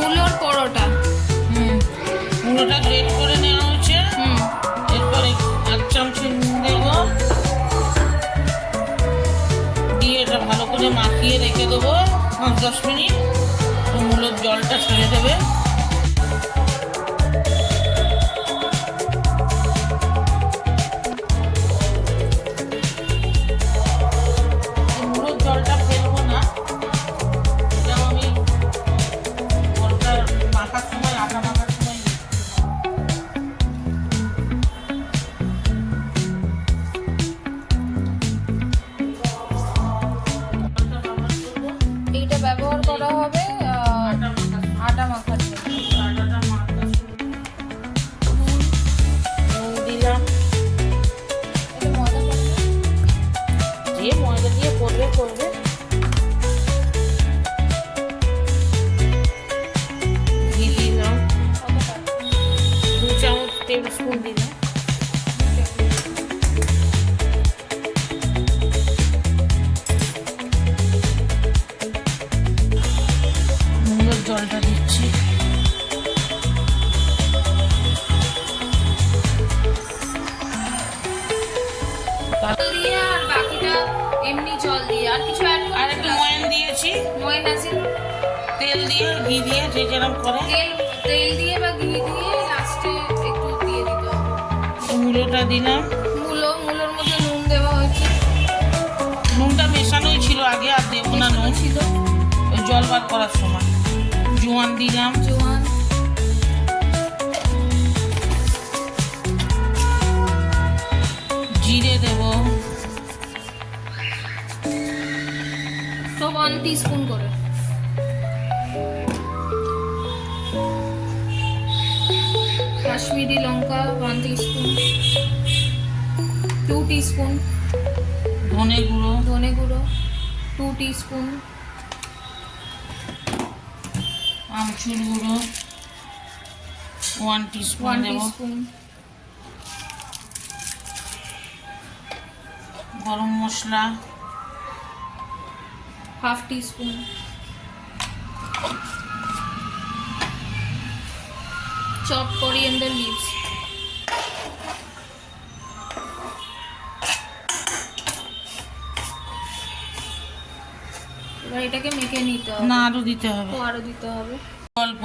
মূলোর পরোটা। মূলোটা great করে নেওয়া হচ্ছে। এরপরে 1 চামচ নুন দেব, দিয়ে এটা ভালো করে মাখিয়ে রেখে দেবো 5-10 মিনিট। মূলোর জলটা ছেড়ে দেবে। মূলোর জলটা ফেলবো না, এটাও আমি জলটা মাখার সময়, আটা মাখার সময় এইটা ব্যবহার করা হবে আটা মাখার জন্য। আটাটা মাখার সময় নুন দিলাম। এটা ময়দা পড়বে, যে ময়দা দিয়ে করবে করবে। ঘি দিলাম, 2 চামচ টেবিল স্পুন দিলাম। মূলোর জলটা দিচ্ছি। দিয়ে আর বাকিটা এমনি জল দিয়ে আর কিছু অ্যাড আর একটু ময়ান দিয়েছি, ময়ন আছে, তেল দিয়ে ঘি দিয়ে যে যেরকম করে। তেল দিয়ে বা ঘি দিয়ে লাস্টে একটু দিয়ে দিতে হবে। মূলোটা দিলাম। মূলোর মধ্যে নুন দেওয়া হয়েছে, নুনটা মেশানোই ছিল আগে, আর দেবো না নুন, ছিল ওই জল বার করার সময়। জোয়ান দিলাম, জোয়ান, জিরে দেবো, সব 1 টিস্পুন করে। কাশ্মীরি লঙ্কা 1 টিস্পুন, 2 টিস্পুন ধনে গুঁড়ো, ধনে গুঁড়ো 2 টিস্পুন, আমচুর গুঁড়ো 1 টিস্পুন 1 দেবো, টিস্পুন, গরম মশলা 1/2 টিস্পুন, chopped coriander leaves, এবার এটাকে মেখে নিতে হবে। না আরও দিতে হবে, তো আরো দিতে হবে অল্প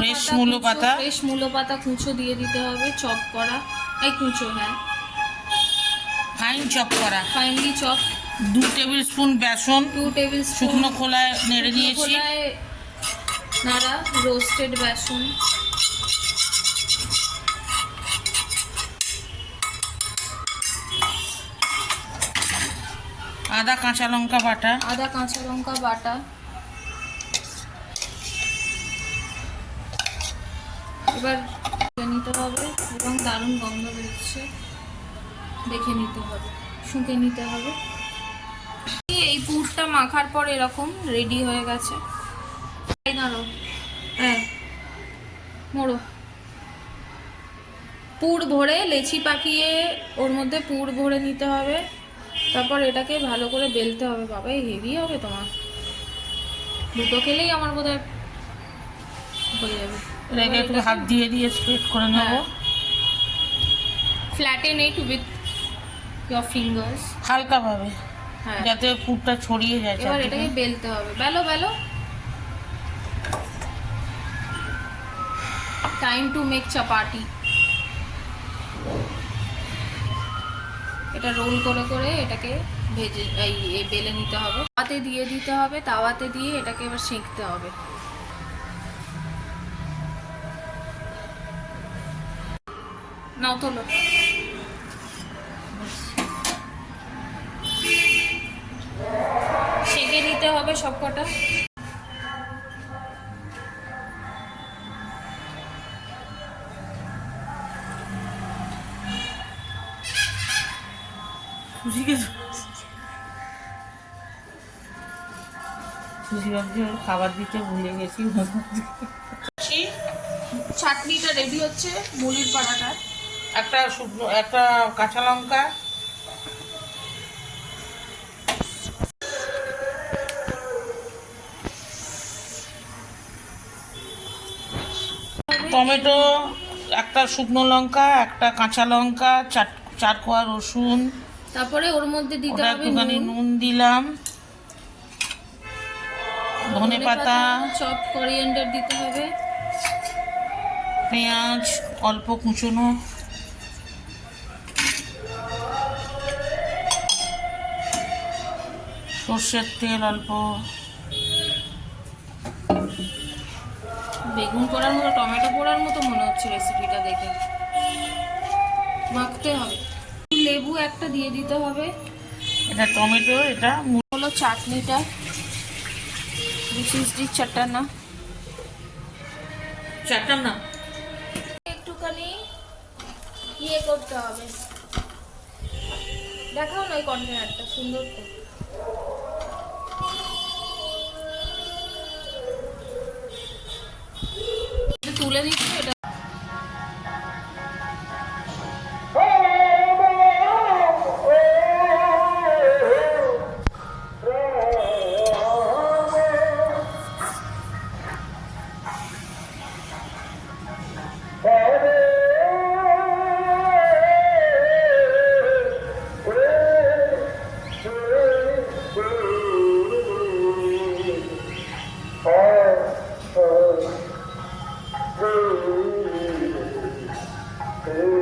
ফ্রেশ মূলো পাতা, ফ্রেশ মূলো পাতা কুচো দিয়ে দিতে হবে, চপ করা, এই কুচো, হ্যাঁ ফাইন চপ করা। ফাইনলি চপ, 2 টেবিল স্পুন বেসন 2 টেবিল শুকনো খোলায় নেড়ে নিয়েছি। নাড়া রোস্টেড বেসন, আদা কাঁচা লঙ্কা বাটা, আদা কাঁচা লঙ্কা বাটা, এবার নিতে হবে এবং দারুণ গন্ধ বেরোচ্ছে, দেখে নিতে হবে, শুঁকে নিতে হবে। এই পুরটা মাখার পর এরকম রেডি হয়ে গেছে। এই নাড়ো, হ্যাঁ মোড়ো, পুর ভরে লেচি পাকিয়ে ওর মধ্যে পুর ভরে নিতে হবে, তারপর এটাকে ভালো করে বেলতে হবে। বাবা এই হেভি হবে তোমার, দুটো খেলেই আমার বোধহয় হয়ে যাবে। এটাকে একটু হাত দিয়ে দিয়ে স্প্রেড করে নেবো। Flatten it with your fingers, হালকাভাবে, হ্যাঁ যাতে পুরটা ছড়িয়ে যায় এবার চারদিকে। এটাকে বেলতে হবে, বেলো বেলো। Time to make chapati. এটা রোল করে করে এটাকে ভেজে এই বেলে নিতে হবে, তাওয়াতে দিয়ে দিতে হবে, তাওয়াতে দিয়ে এটাকে এবার সেঁকতে হবে। নাও তোলো, সেঁকে নিতে হবে সব কটা। খুশিকে খুশি ভাবছি ওর খাবার দিতে ভুলে গেছি। চাটনিটা রেডি হচ্ছে মুলির পাড়াটা। একটা শুকনো, একটা কাঁচা লঙ্কা, টমেটো, একটা শুকনো লঙ্কা, একটা কাঁচা লঙ্কা, চার কোয়া রসুন, তারপরে ওর মধ্যে দিতে ওটা হবে একটুখানি নুন দিলাম, ধনে পাতা, চপ করিয়েন্ডার দিতে হবে, পেঁয়াজ অল্প কুচনো, সর্ষের তেল অল্প, বেগুন পোড়ার মতো টমেটো পোড়ার মতো মনে হচ্ছে রেসিপিটা দেখে। মাখতে হবে, লেবু একটা দিয়ে দিতে হবে। এটা টমেটো, এটা হলো চাটনিটা, চারটা না একটুখানি ইয়ে করতে হবে। দেখাও না ওই কন্টেনারটা, সুন্দর তো। এটা তুলে দিচ্ছি, এটা Hey